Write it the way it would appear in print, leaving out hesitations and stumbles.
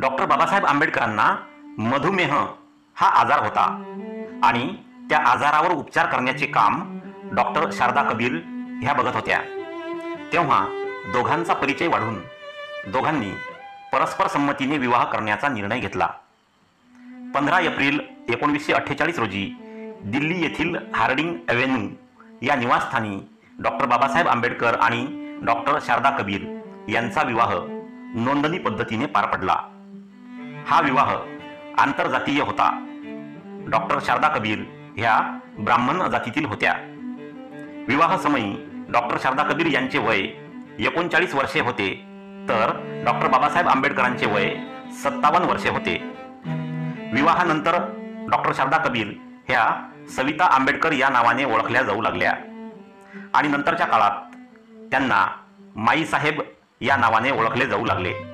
Doctor Babasaheb आंबेडकरांना मधुमेह हा आजार होता आणि त्या आजारावर उपचार करण्याचे काम डॉक्टर शारदा कबीर ह्या बघत होत्या। तेव्हा दोघांचा परिचय वाढून दोघांनी परस्पर संमतीने विवाह करण्याचा निर्णय घेतला। 15 एप्रिल 1948 रोजी दिल्ली येथील हार्डिंग एव्हेन्यू या निवासस्थानी डॉक्टर बाबासाहेब आंबेडकर आणि डॉक्टर शारदा कबीर यांचा विवाह नोंदणी पद्धतीने पार पडला। हा विवाह आंतरजातीय होता। डॉक्टर शारदा कबीर ह्या ब्राह्मण जातीतील होत्या। विवाह समयी डॉक्टर शारदा कबीर यांचे वय 39 वर्षे होते, तर डॉक्टर बाबासाहेब आंबेडकरांचे वय 57 वर्षे होते। विवाहानंतर डॉक्टर शारदा कबीर ह्या सविता आंबेडकर या नावाने ओळखल्या जाऊ लागल्या आणि नंतरच्या काळात त्यांना माईसाहेब या नावाने ओळखले जाऊ लागले।